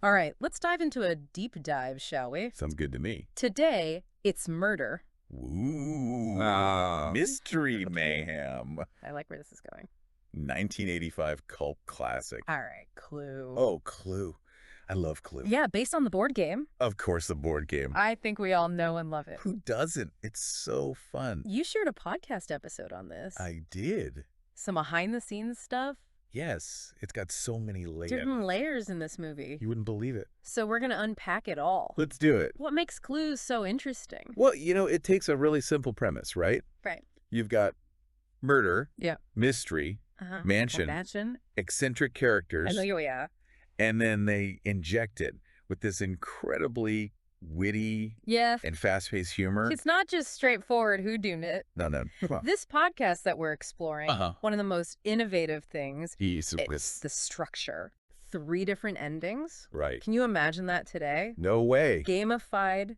All right, let's dive into a deep dive, shall we? Sounds good to me. Today, it's murder. Ooh. Mystery mayhem. I like where this is going. 1985 cult classic. All right, Clue. Oh, Clue. I love Clue. Yeah, based on the board game. Of course, the board game. I think we all know and love it. Who doesn't? It's so fun. You shared a podcast episode on this. I did. Some behind-the-scenes stuff. Yes. It's got so many layers. Different layers in this movie. You wouldn't believe it. So we're going to unpack it all. Let's do it. What makes Clue so interesting? Well, it takes a really simple premise, right? Right. You've got murder, Yeah. mystery, mansion, eccentric characters. I know, yeah. And then they inject it with this incredibly witty and fast-paced humor. It's not just straightforward whodunit. No. Come on. This podcast that we're exploring, one of the most innovative things is the structure. 3 different endings. Right. Can you imagine that today? No way. Gamified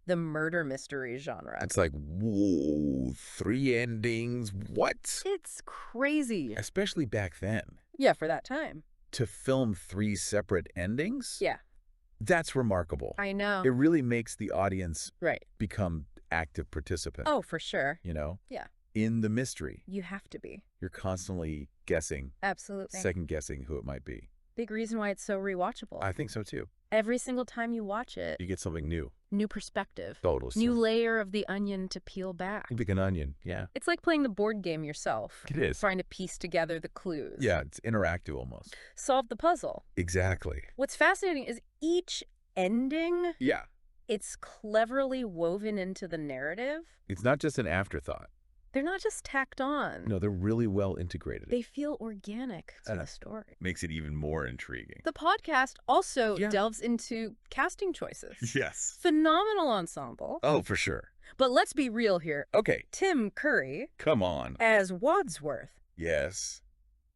the murder mystery genre. It's like, whoa, 3 endings. What? It's crazy. Especially back then. Yeah, for that time. To film 3 separate endings? Yeah. That's remarkable. I know. It really makes the audience right. become active participants. Oh, for sure. Yeah. In the mystery. You have to be. You're constantly guessing. Absolutely. Second guessing who it might be. Big reason why it's so rewatchable. I think so too. Every single time you watch it, you get something new. New perspective. Totally. New layer of the onion to peel back. You pick an onion, yeah. It's like playing the board game yourself. It is. Trying to piece together the clues. Yeah, it's interactive almost. Solve the puzzle. Exactly. What's fascinating is each ending, it's cleverly woven into the narrative. It's not just an afterthought. They're not just tacked on. No, they're really well integrated. They feel organic to the story. Makes it even more intriguing. The podcast also delves into casting choices. Yes. Phenomenal ensemble. Oh, for sure. But let's be real here. Okay. Tim Curry. Come on. As Wadsworth. Yes.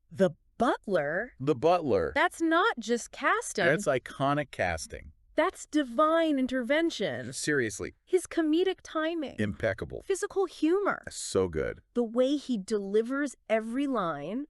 The butler. The butler. That's not just casting. That's iconic casting. That's divine intervention. Seriously. His comedic timing. Impeccable. Physical humor. So good. The way he delivers every line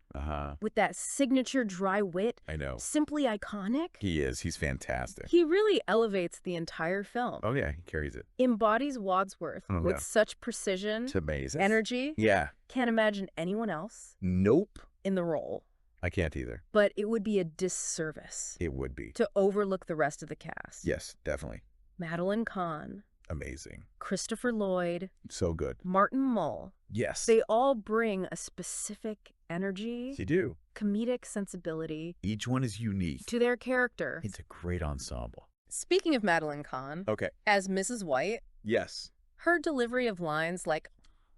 with that signature dry wit. I know. Simply iconic. He is. He's fantastic. He really elevates the entire film. Oh, yeah. He carries it. Embodies Wadsworth with such precision. It's amazing. Energy. Yeah. Can't imagine anyone else. Nope. In the role. I can't either. But it would be a disservice. It would be. To overlook the rest of the cast. Yes, definitely. Madeline Kahn. Amazing. Christopher Lloyd. So good. Martin Mull. Yes. They all bring a specific energy. They do. Comedic sensibility. Each one is unique. To their character. It's a great ensemble. Speaking of Madeline Kahn. Okay. As Mrs. White. Yes. Her delivery of lines like...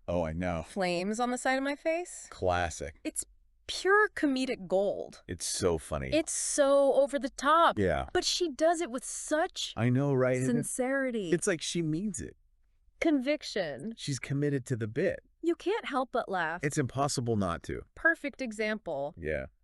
Oh, I know. Flames on the side of my face. Classic. It's pure comedic gold. It's so funny. It's so over the top. Yeah. But she does it with such I know, right? Sincerity. It's like she means it. Conviction. She's committed to the bit. You can't help but laugh. It's impossible not to. Perfect example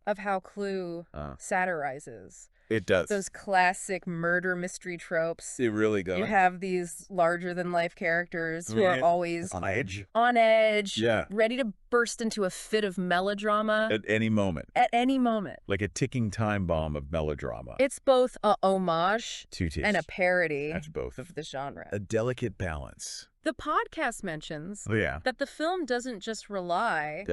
of how Clue satirizes. It does. Those classic murder mystery tropes. It really does. You have these larger-than-life characters who are always... On edge. On edge. Yeah. Ready to burst into a fit of melodrama. At any moment. At any moment. Like a ticking time bomb of melodrama. It's both a homage to and a parody That's both. of the genre. A delicate balance. The podcast mentions that the film doesn't just rely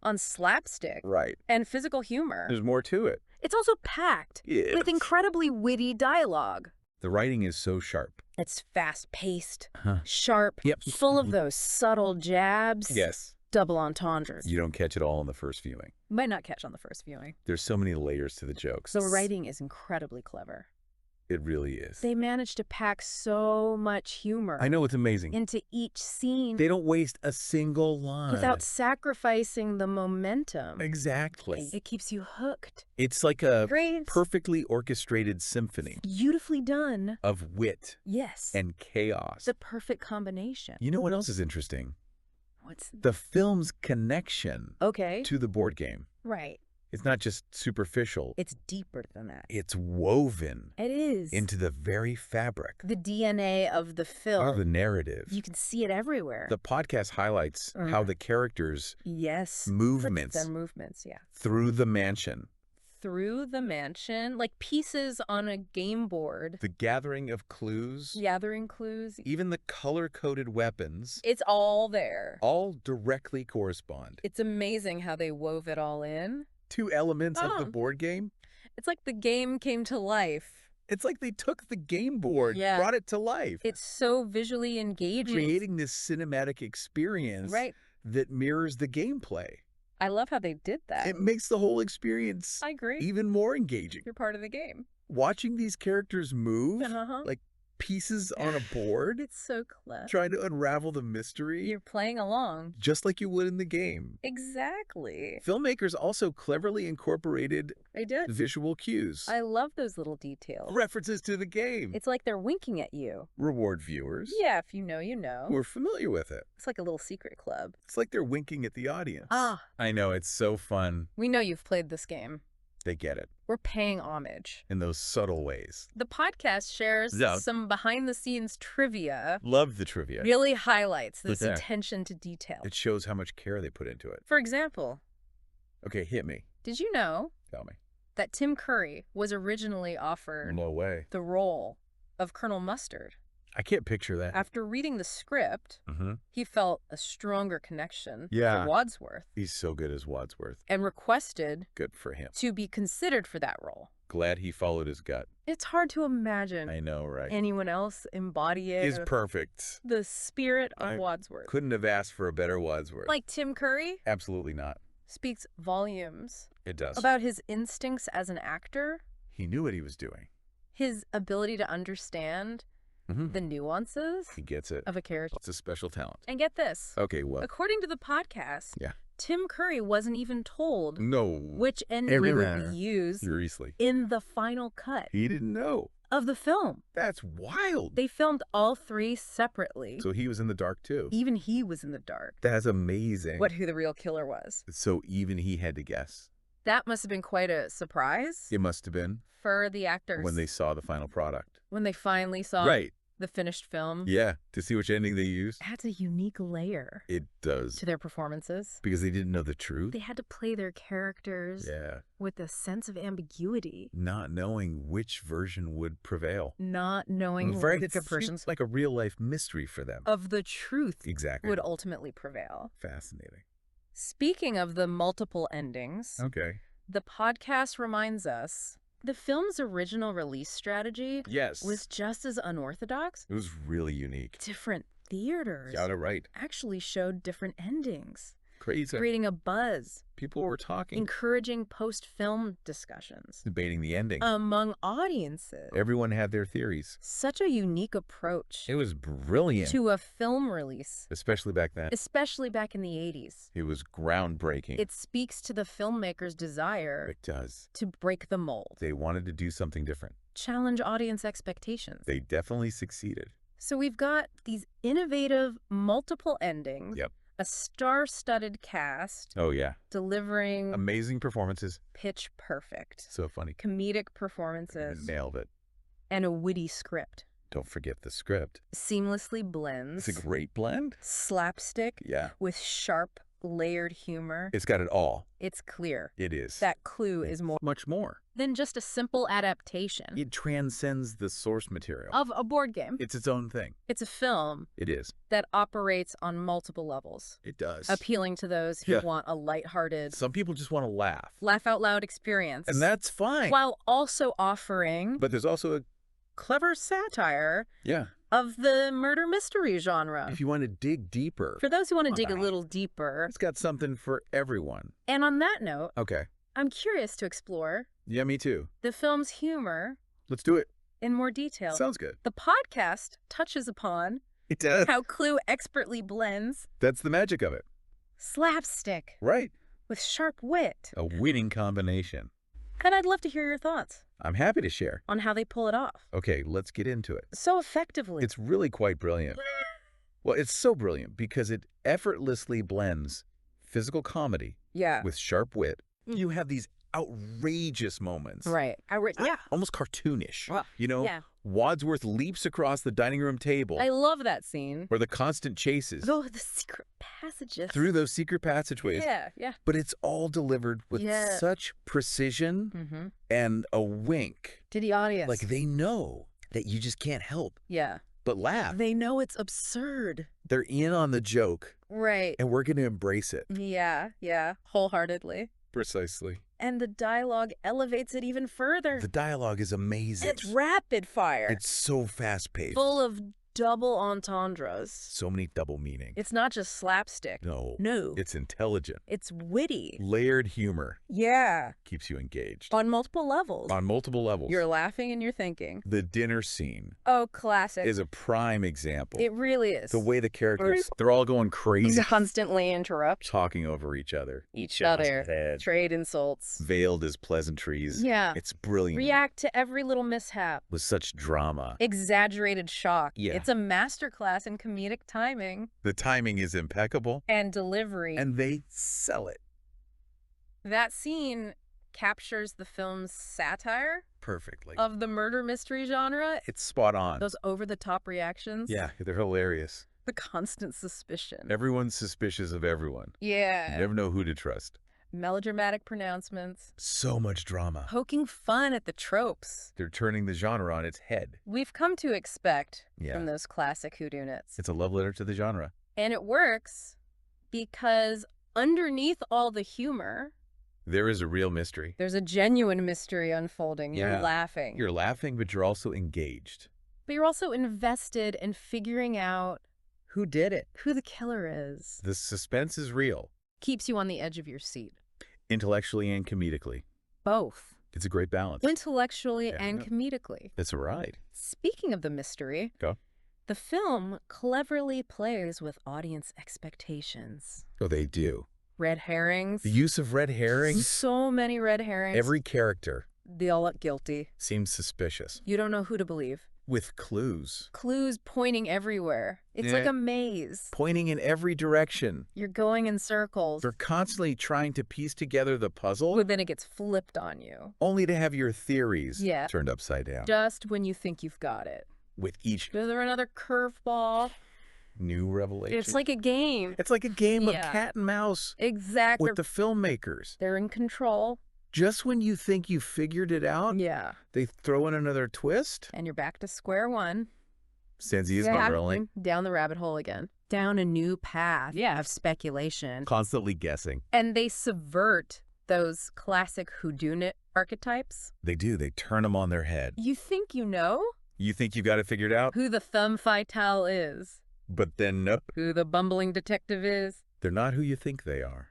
on slapstick and physical humor. There's more to it. It's also packed with incredibly witty dialogue. The writing is so sharp. It's fast-paced, sharp, full of those subtle jabs. Yes. Double entendres. You don't catch it all in the first viewing. Might not catch on the first viewing. There's so many layers to the jokes. The writing is incredibly clever. It really is. They managed to pack so much humor. I know, it's amazing. Into each scene. They don't waste a single line. Without sacrificing the momentum. Exactly. It keeps you hooked. It's like a perfectly orchestrated symphony. Beautifully done. Of wit. Yes. And chaos. The perfect combination. You know what else is interesting? What's the film's connection to the board game. Right. It's not just superficial. It's deeper than that. It's woven. It is. Into the very fabric. The DNA of the film. Of the narrative. You can see it everywhere. The podcast highlights how the characters' movements. Their movements, through the mansion. through the mansion, like pieces on a game board. The gathering of clues. Gathering clues. Even the color-coded weapons. It's all there. All directly correspond. It's amazing how they wove it all in. 2 elements of the board game. It's like the game came to life. It's like they took the game board, brought it to life. It's so visually engaging. Creating this cinematic experience that mirrors the gameplay. I love how they did that. It makes the whole experience I agree. even more engaging. You're part of the game. Watching these characters move like pieces on a board. It's so clever. Trying to unravel the mystery. You're playing along. Just like you would in the game. Exactly. Filmmakers also cleverly incorporated visual cues. I love those little details. References to the game. It's like they're winking at you. Reward viewers. Yeah, if you know, you know. Who are familiar with it. It's like a little secret club. It's like they're winking at the audience. Ah. I know, it's so fun. We know you've played this game. They get it. We're paying homage. In those subtle ways. The podcast shares some behind-the-scenes trivia. Love the trivia. Really highlights this attention to detail. It shows how much care they put into it. For example. Okay, hit me. Did you know? Tell me. That Tim Curry was originally offered the role of Colonel Mustard. I can't picture that. After reading the script, he felt a stronger connection to Wadsworth. He's so good as Wadsworth. And requested good for him to be considered for that role. Glad he followed his gut. It's hard to imagine anyone else embodying is perfect. The spirit of Wadsworth. Couldn't have asked for a better Wadsworth. Like Tim Curry? Absolutely not. Speaks volumes. It does. About his instincts as an actor. He knew what he was doing. His ability to understand the nuances he gets it. of a character. It's a special talent. And get this. Okay, what? According to the podcast, Tim Curry wasn't even told which ending would be used in the final cut. He didn't know. Of the film. That's wild. They filmed all 3 separately. So he was in the dark too. Even he was in the dark. That's amazing. Who the real killer was. So even he had to guess. That must have been quite a surprise. It must have been. For the actors. When they saw the final product. When they finally saw the finished film. Yeah, to see which ending they used. Adds a unique layer. It does. To their performances. Because they didn't know the truth. They had to play their characters with a sense of ambiguity. Not knowing which version would prevail. Not knowing which version. It's like a real-life mystery for them. Of the truth. Exactly. Would ultimately prevail. Fascinating. Speaking of the multiple endings. The podcast reminds us the film's original release strategy was just as unorthodox. It was really unique. Different theaters actually showed different endings. Crazy. Creating a buzz. People were talking. Encouraging post-film discussions. Debating the ending. Among audiences. Everyone had their theories. Such a unique approach. It was brilliant. To a film release. Especially back then. Especially back in the 80s. It was groundbreaking. It speaks to the filmmaker's desire. It does. To break the mold. They wanted to do something different. Challenge audience expectations. They definitely succeeded. So we've got these innovative multiple endings. A star-studded cast. Oh, yeah. Delivering... amazing performances. Pitch perfect. So funny. Comedic performances. Nailed it. And a witty script. Don't forget the script. Seamlessly blends. It's a great blend. Slapstick. With sharp, layered humor. It's got it all. It's clear. It is. That clue is much more than just a simple adaptation. It transcends the source material. Of a board game. It's its own thing. It's a film. It is. That operates on multiple levels. It does. Appealing to those who want a lighthearted... Some people just want to laugh. Laugh out loud experience. And that's fine. While also offering... But there's also a... clever satire. Of the murder mystery genre. If you want to dig deeper. For those who want to dig a little deeper. It's got something for everyone. And on that note. Okay. I'm curious to explore. Yeah, me too. The film's humor. Let's do it. In more detail. Sounds good. The podcast touches upon. It does. How Clue expertly blends. That's the magic of it. Slapstick. Right. With sharp wit. A winning combination. And I'd love to hear your thoughts. I'm happy to share. On how they pull it off. Okay, let's get into it. So effectively. It's really quite brilliant. Well, it's so brilliant because it effortlessly blends physical comedy with sharp wit. You have these outrageous moments. Right. Yeah. Almost cartoonish. Well, you know, yeah. Wadsworth leaps across the dining room table. I love that scene. Or the constant chases. Oh, the secret passages. Through those secret passageways. Yeah, yeah. But it's all delivered with such precision and a wink. To the audience. Like they know that you just can't help but laugh. They know it's absurd. They're in on the joke. Right. And we're going to embrace it. Yeah, yeah. Wholeheartedly. Precisely. And the dialogue elevates it even further. The dialogue is amazing. It's rapid fire. It's so fast-paced. Full of double entendres. So many double meanings. It's not just slapstick. No. No. It's intelligent. It's witty. Layered humor. Yeah. Keeps you engaged. On multiple levels. On multiple levels. You're laughing and you're thinking. The dinner scene. Oh, classic. Is a prime example. It really is. The way the characters, they're all going crazy. Constantly interrupt. Talking over each other. Each other. Trade insults. Veiled as pleasantries. Yeah. It's brilliant. React to every little mishap. With such drama. Exaggerated shock. Yeah. It's a masterclass in comedic timing. The timing is impeccable. And delivery. And they sell it. That scene captures the film's satire. Perfectly. Of the murder mystery genre. It's spot on. Those over-the-top reactions. Yeah, they're hilarious. The constant suspicion. Everyone's suspicious of everyone. Yeah. You never know who to trust. Melodramatic pronouncements. So much drama. Poking fun at the tropes. They're turning the genre on its head. We've come to expect from those classic whodunits. It's a love letter to the genre. And it works because underneath all the humor, there is a real mystery. There's a genuine mystery unfolding. Yeah. You're laughing. You're laughing, but you're also engaged. But you're also invested in figuring out who did it, who the killer is. The suspense is real. Keeps you on the edge of your seat. Intellectually and comedically. Both. It's a great balance. Intellectually and comedically. That's right. Speaking of the mystery, the film cleverly plays with audience expectations. Oh, they do. Red herrings. The use of red herrings. So many red herrings. Every character. They all look guilty. Seems suspicious. You don't know who to believe. With clues. Clues pointing everywhere. It's like a maze. Pointing in every direction. You're going in circles. They're constantly trying to piece together the puzzle. But then it gets flipped on you. Only to have your theories turned upside down. Just when you think you've got it. With each... Is there another curveball? New revelation. It's like a game. It's like a game of cat and mouse. Exactly. With the filmmakers. They're in control. Just when you think you figured it out, they throw in another twist. And you're back to square one. Senzi's rolling. Down the rabbit hole again. Down a new path of speculation. Constantly guessing. And they subvert those classic whodunit archetypes. They do. They turn them on their head. You think you know? You think you got it figured out? Who the femme fatale is. But then no. Who the bumbling detective is. They're not who you think they are.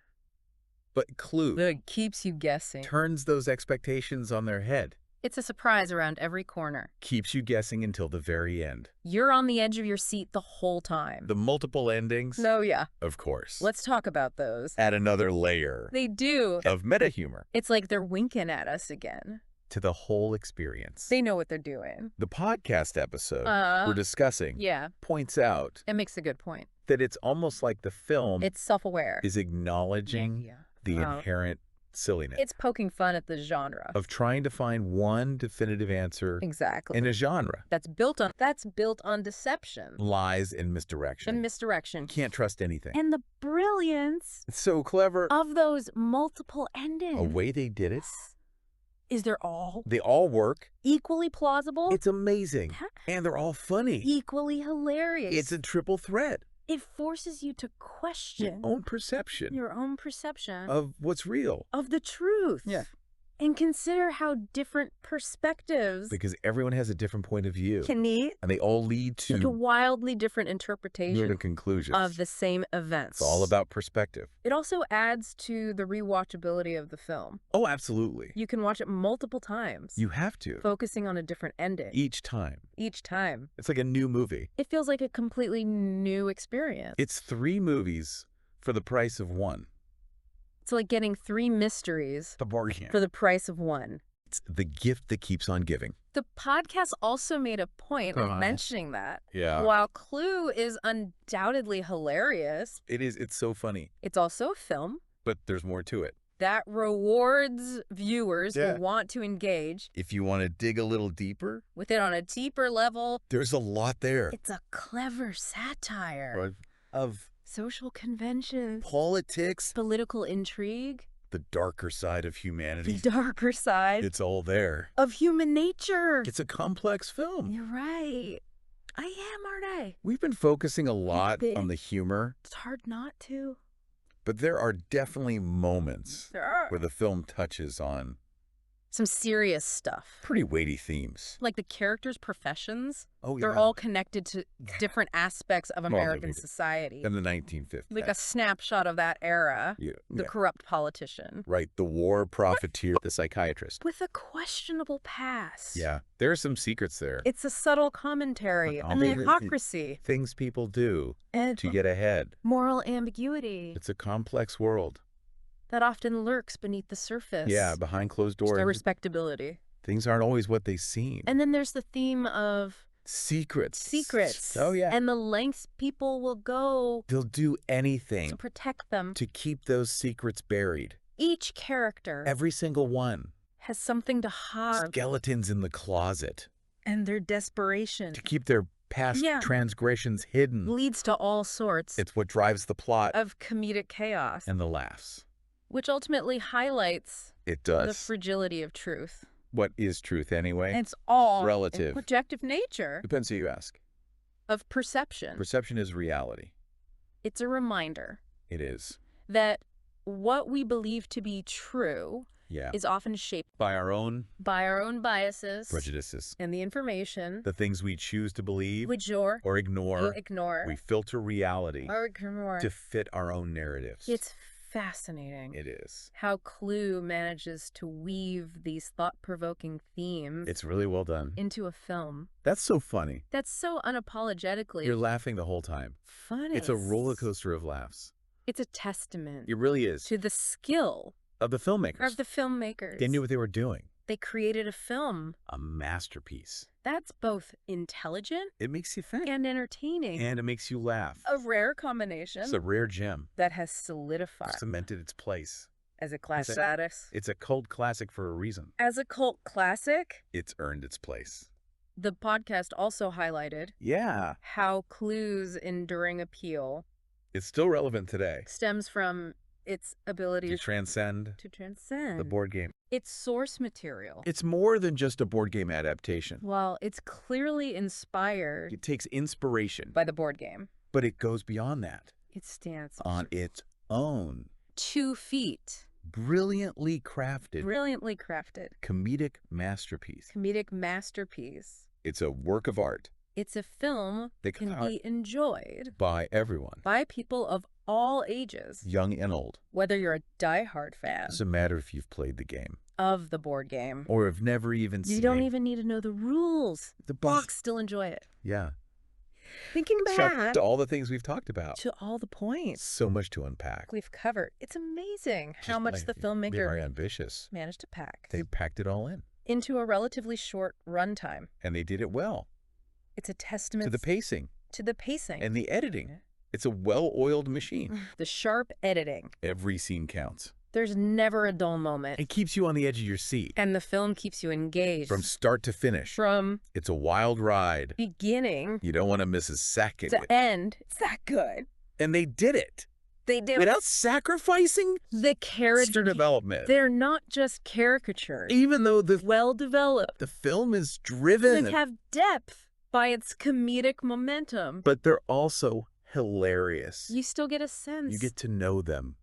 But clue. It keeps you guessing. Turns those expectations on their head. It's a surprise around every corner. Keeps you guessing until the very end. You're on the edge of your seat the whole time. The multiple endings? No, Of course. Let's talk about those. Add another layer. They do. Of meta humor. It's like they're winking at us again. To the whole experience. They know what they're doing. The podcast episode we're discussing points out. It makes a good point. That it's almost like the film it's self-aware. Is acknowledging the inherent silliness. It's poking fun at the genre. Of trying to find one definitive answer in a genre. That's built on deception. Lies and misdirection. Can't trust anything. And the brilliance. It's so clever. Of those multiple endings. A way they did it. They all work. Equally plausible. It's amazing. And they're all funny. Equally hilarious. It's a triple threat. It forces you to question your own perception of what's real, of the truth. And consider how different perspectives. Because everyone has a different point of view. Can lead. And they all lead to wildly different interpretations. Conclusions. Of the same events. It's all about perspective. It also adds to the rewatchability of the film. Oh, absolutely. You can watch it multiple times. You have to. Focusing on a different ending. Each time. It's like a new movie. It feels like a completely new experience. It's 3 movies for the price of 1. It's like getting 3 mysteries for the price of 1. It's the gift that keeps on giving. The podcast also made a point of mentioning that. Yeah. While Clue is undoubtedly hilarious. It is. It's so funny. It's also a film. But there's more to it. that rewards viewers who want to engage. If you want to dig a little deeper, with it on a deeper level, there's a lot there. It's a clever satire of social conventions, politics, political intrigue, the darker side of humanity. the darker side It's all there. of human nature. It's a complex film. You're right. I am, aren't I? We've been focusing a lot on the humor. It's hard not to. But there are definitely moments where the film touches on some serious stuff. Pretty weighty themes. Like the characters' professions. Oh, yeah. They're all connected to different aspects of American society. In the 1950s. Like a snapshot of that era. Yeah. The corrupt politician. Right. The war profiteer. The psychiatrist. With a questionable past. Yeah. There are some secrets there. It's a subtle commentary on the hypocrisy. Things people do and to get ahead. Moral ambiguity. It's a complex world. That often lurks beneath the surface. Yeah, behind closed doors. Their respectability. Things aren't always what they seem. And then there's the theme of secrets. Secrets. Oh, yeah. And the lengths people will go. They'll do anything to protect them. To keep those secrets buried. Each character. Every single one. Has something to hide. Skeletons in the closet. And their desperation. To keep their past transgressions hidden. Leads to all sorts. It's what drives the plot. Of comedic chaos. And the laughs. Which ultimately highlights the fragility of truth. What is truth anyway? It's all relative. Projective nature. Depends who you ask. Of perception. Perception is reality. It's a reminder. It is. That what we believe to be true is often shaped by our own biases, prejudices, and the information, the things we choose to believe, or ignore. We filter reality to fit our own narratives. It's fascinating. It is. How Clue manages to weave these thought-provoking themes. It's really well done. Into a film. That's so funny. That's so unapologetically. You're laughing the whole time. Funny. It's a roller coaster of laughs. It's a testament. It really is. To the skill. Of the filmmakers. They knew what they were doing. They created a film. A masterpiece. That's both intelligent. It makes you think. And entertaining. And it makes you laugh. A rare combination. It's a rare gem. That has solidified. Cemented its place. As a classic status. It's a cult classic for a reason. As a cult classic. It's earned its place. The podcast also highlighted. Yeah. How Clue's enduring appeal. It's still relevant today. Stems from its ability to transcend the board game. Its source material. It's more than just a board game adaptation. Well, it's clearly inspired. It takes inspiration. By the board game. But it goes beyond that. It stands on its own. 2 feet. Brilliantly crafted. Brilliantly crafted. Comedic masterpiece. Comedic masterpiece. It's a work of art. It's a film that can be enjoyed. By everyone. By people of all ages. Young and old. Whether you're a diehard fan. It doesn't matter if you've played the game. Of the board game. Or have never even seen it. You don't even need to know the rules. The box still enjoy it. Yeah. Thinking back. To all the things we've talked about. To all the points. So much to unpack. We've covered. It's amazing how much the filmmaker. Very ambitious. Managed to pack. They packed it all in. Into a relatively short runtime. And they did it well. It's a testament. To the pacing. To the pacing. And the editing. Yeah. It's a well-oiled machine. The sharp editing. Every scene counts. There's never a dull moment. It keeps you on the edge of your seat. And the film keeps you engaged. From start to finish. It's a wild ride. Beginning. You don't want to miss a second. To end. It's that good. And they did it. They did. Without sacrificing the character development. They're not just caricatures. Even though the well-developed. The film is driven. They have depth by its comedic momentum. But they're also hilarious. You still get a sense. You get to know them.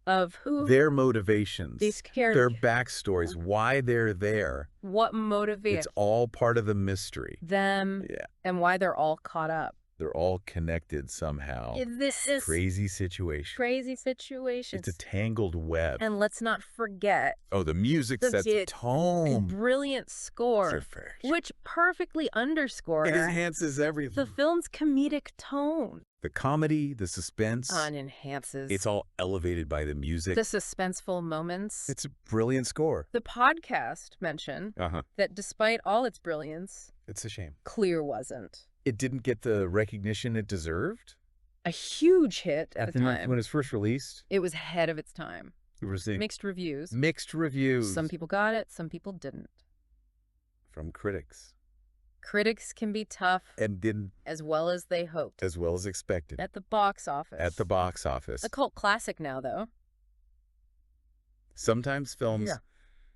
Of who? Their motivations. These characters. Their backstories. Why they're there. What motivates. It's all part of the mystery. Them. Yeah. And why they're all caught up. They're all connected somehow. This is crazy situation. Crazy situations. It's a tangled web. And let's not forget. Oh, the music sets the tone. Brilliant score. Which perfectly underscores. It enhances everything. The film's comedic tone. The comedy, the suspense. Enhances. It's all elevated by the music. The suspenseful moments. It's a brilliant score. The podcast mentioned that despite all its brilliance. It's a shame. Clear wasn't. It didn't get the recognition it deserved? A huge hit at the time. When it was first released? It was ahead of its time. We were seeing mixed reviews. Mixed reviews. Some people got it, some people didn't. From critics. Critics can be tough. And didn't. As well as they hoped. As well as expected. At the box office. At the box office. A cult classic now, though. Sometimes films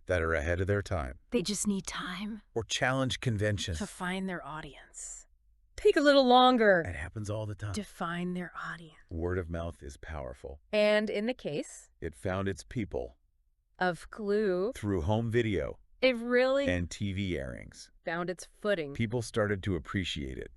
that are ahead of their time. They just need time. Or challenge conventions. To find their audience. Take a little longer. It happens all the time. To find their audience. Word of mouth is powerful. And in the case... It found its people. Of Clue. Through home video. It really... And TV airings. Found its footing. People started to appreciate it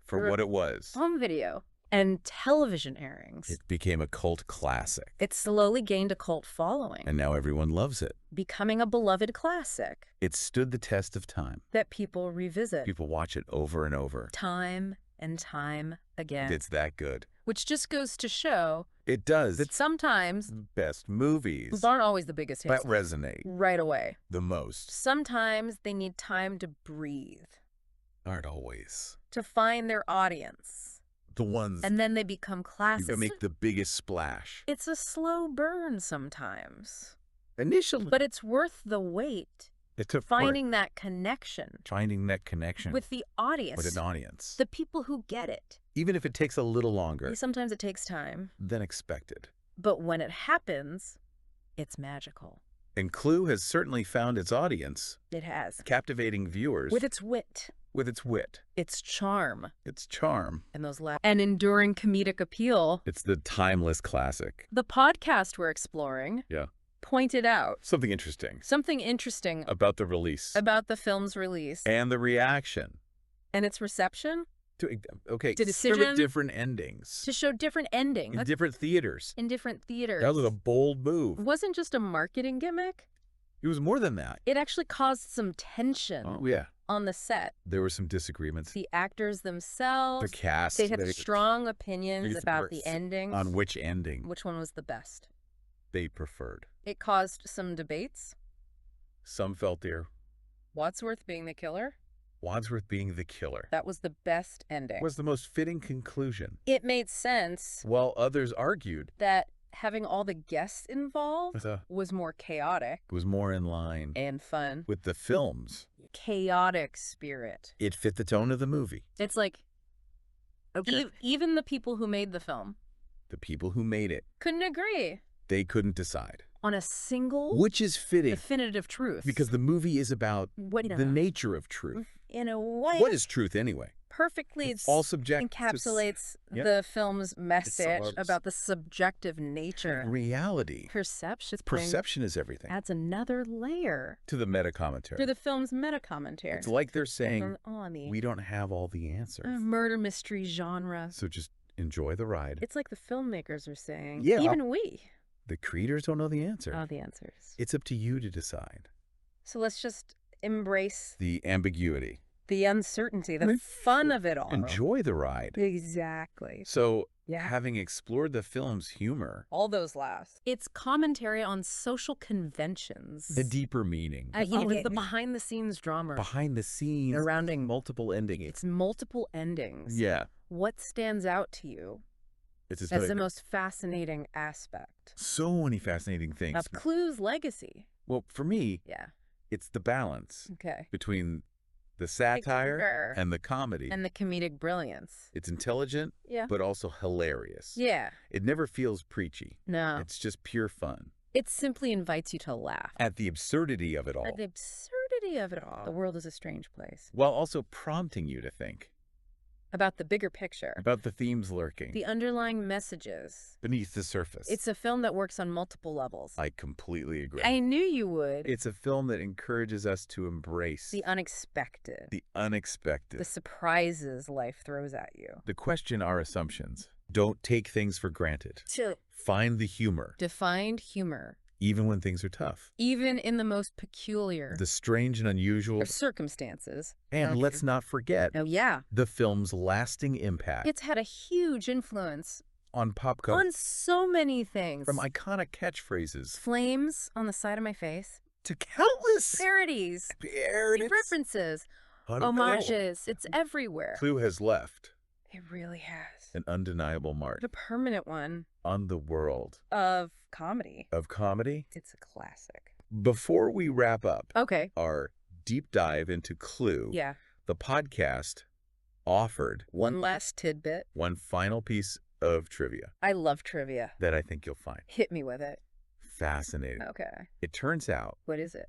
for what it was. Home video. And television airings. It became a cult classic. It slowly gained a cult following. And now everyone loves it. Becoming a beloved classic. It stood the test of time. That people revisit. People watch it over and over. Time and time again. It's that good. Which just goes to show... It does. That sometimes... Best movies. Aren't always the biggest hits. That resonate. Right away. The most. Sometimes they need time to breathe. Aren't always. To find their audience. The ones... And then they become classics. You make the biggest splash. It's a slow burn sometimes. Initially. But it's worth the wait. It took finding that connection. Finding that connection. With the audience. With an audience. The people who get it. Even if it takes a little longer. Sometimes it takes time. Than expected. But when it happens, it's magical. And Clue has certainly found its audience. It has. Captivating viewers. With its wit. With its wit. Its charm. Its charm. And those and enduring comedic appeal. It's the timeless classic. The podcast we're exploring. Pointed out. Something interesting. Something interesting. About the release. About the film's release. And the reaction. And its reception. To decision. Different endings. To show different endings. In different theaters. In different theaters. That was a bold move. It wasn't just a marketing gimmick. It was more than that. It actually caused some tension. Oh, yeah. On the set. There were some disagreements. The actors themselves. The cast. They had strong opinions about the endings. On which ending. Which one was the best. They preferred. It caused some debates. Some felt Wadsworth being the killer. Wadsworth being the killer. That was the best ending. Was the most fitting conclusion. It made sense. While others argued. That having all the guests involved was more chaotic. It was more in line. And fun. With the film's chaotic spirit. It fit the tone of the movie. It's like, okay, even the people who made the film. The people who made it. Couldn't agree. They couldn't decide. On a single... Which is fitting. Definitive truth. Because the movie is about the nature of truth. In a way. What is truth anyway? Perfectly. It's all subjective. Encapsulates the film's message about the subjective nature. Reality. Perception. Perception is everything. Adds another layer. To the meta-commentary. To the film's meta-commentary. It's like they're saying, we don't have all the answers. Murder mystery genre. So just enjoy the ride. It's like the filmmakers are saying. Yeah. Even we. The creators don't know the answer. All the answers. It's up to you to decide. So let's just embrace the ambiguity, the uncertainty, the fun of it all. Enjoy the ride. Exactly. So, having explored the film's humor, all those laughs, its commentary on social conventions, the deeper meaning, the behind-the-scenes drama, behind the scenes, surrounding multiple endings. It's multiple endings. Yeah. What stands out to you? It's as the most fascinating aspect. So many fascinating things. Of Clue's legacy. Well, for me, it's the balance between the satire and the comedy. And the comedic brilliance. It's intelligent, but also hilarious. Yeah. It never feels preachy. No. It's just pure fun. It simply invites you to laugh. At the absurdity of it all. At the absurdity of it all. The world is a strange place. While also prompting you to think. About the bigger picture. About the themes lurking. The underlying messages. Beneath the surface. It's a film that works on multiple levels. I completely agree. I knew you would. It's a film that encourages us to embrace. The unexpected. The unexpected. The surprises life throws at you. To question our assumptions. Don't take things for granted. Find the humor. Define humor. Even when things are tough. Even in the most peculiar. The strange and unusual. Of circumstances. And let's not forget. Oh, yeah. The film's lasting impact. It's had a huge influence. On pop culture. On so many things. From iconic catchphrases. Flames on the side of my face. To countless. Parodies. References. Homages. It's everywhere. Clue has left It really has. An undeniable mark. The permanent one. On the world. Of comedy. Of comedy? It's a classic. Before we wrap up our deep dive into Clue, the podcast offered one last tidbit. One final piece of trivia. I love trivia. That I think you'll find. Hit me with it. Fascinating. Okay. It turns out. What is it?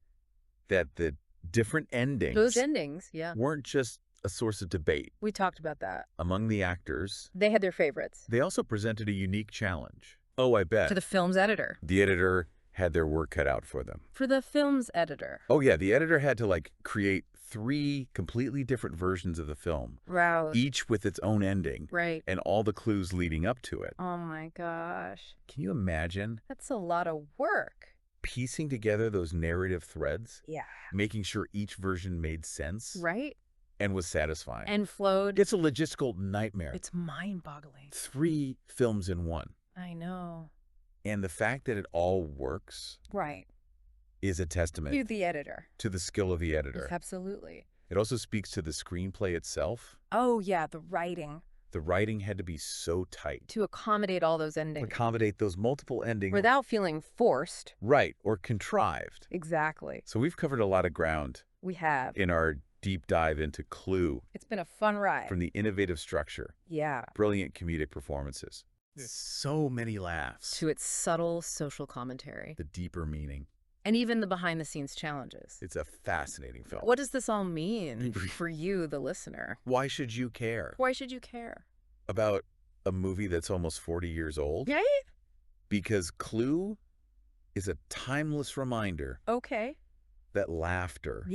That the different endings. Those endings, weren't just a source of debate. We talked about that. Among the actors. They had their favorites. They also presented a unique challenge. Oh, I bet. To the film's editor. The editor had their work cut out for them. For the film's editor. Oh, yeah. The editor had to, create 3 completely different versions of the film. Wow. Each with its own ending. Right. And all the clues leading up to it. Oh, my gosh. Can you imagine? That's a lot of work. Piecing together those narrative threads. Yeah. Making sure each version made sense. Right. And was satisfying. And flowed. It's a logistical nightmare. It's mind-boggling. 3 films in one. I know. And the fact that it all works. Right. Is a testament. To the editor. To the skill of the editor. Absolutely. It also speaks to the screenplay itself. Oh, yeah, the writing. The writing had to be so tight. To accommodate all those endings. Accommodate those multiple endings. Without feeling forced. Right, or contrived. Exactly. So we've covered a lot of ground. We have. In our deep dive into Clue. It's been a fun ride. From the innovative structure. Yeah. Brilliant comedic performances. So many laughs. To its subtle social commentary. The deeper meaning. And even the behind-the-scenes challenges. It's a fascinating film. What does this all mean for you, the listener? Why should you care? Why should you care? About a movie that's almost 40 years old? Right? Because Clue is a timeless reminder. Okay. That laughter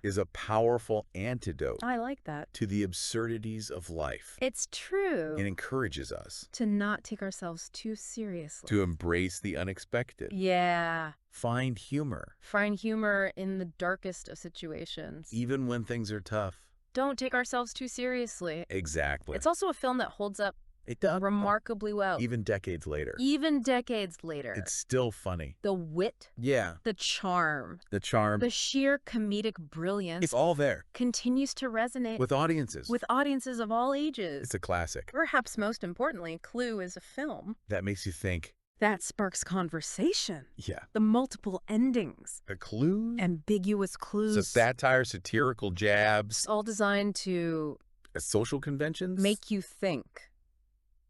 is a powerful antidote. I like that. To the absurdities of life. It's true. It encourages us. To not take ourselves too seriously. To embrace the unexpected. Yeah. Find humor. Find humor in the darkest of situations. Even when things are tough. Don't take ourselves too seriously. Exactly. It's also a film that holds up It does. remarkably well. Even decades later. Even decades later. It's still funny. The wit. Yeah. The charm. The charm. The sheer comedic brilliance. It's all there. Continues to resonate. With audiences. With audiences of all ages. It's a classic. Perhaps most importantly, Clue is a film. That makes you think. That sparks conversation. Yeah. The multiple endings. The clues. Ambiguous clues. The satire, satirical jabs. It's all designed to... social conventions? Make you think.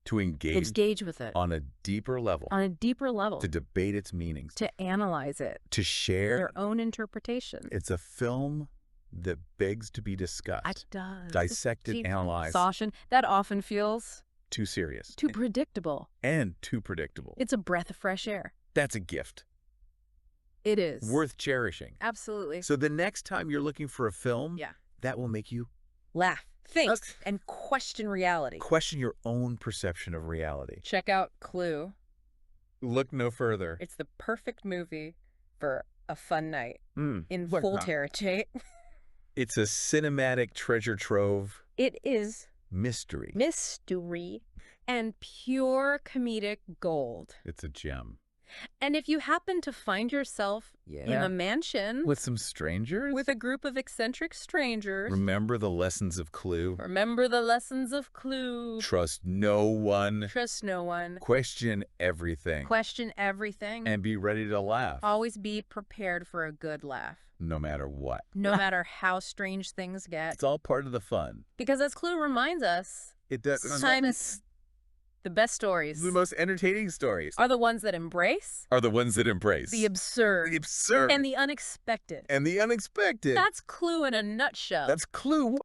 To engage with it. On a deeper level. On a deeper level. To debate its meanings. To analyze it. To share. Their own interpretation. It's a film that begs to be discussed. It does. Dissected, analyzed. Caution. That often feels... too serious. Too predictable. And too predictable. It's a breath of fresh air. That's a gift. It is. Worth cherishing. Absolutely. So the next time you're looking for a film, that will make you... laugh, think, and question reality. Question your own perception of reality. Check out Clue. Look no further. It's the perfect movie for a fun night in full territory. It's a cinematic treasure trove. It is... mystery. And pure comedic gold. It's a gem. And if you happen to find yourself in a mansion... with some strangers? With a group of eccentric strangers... remember the lessons of Clue. Remember the lessons of Clue. Trust no one. Trust no one. Question everything. Question everything. And be ready to laugh. Always be prepared for a good laugh. No matter what. No matter how strange things get. It's all part of the fun. Because as Clue reminds us, it does. Sometimes the best stories, the most entertaining stories, are the ones that embrace. The absurd. And the unexpected. That's Clue in a nutshell. That's Clue.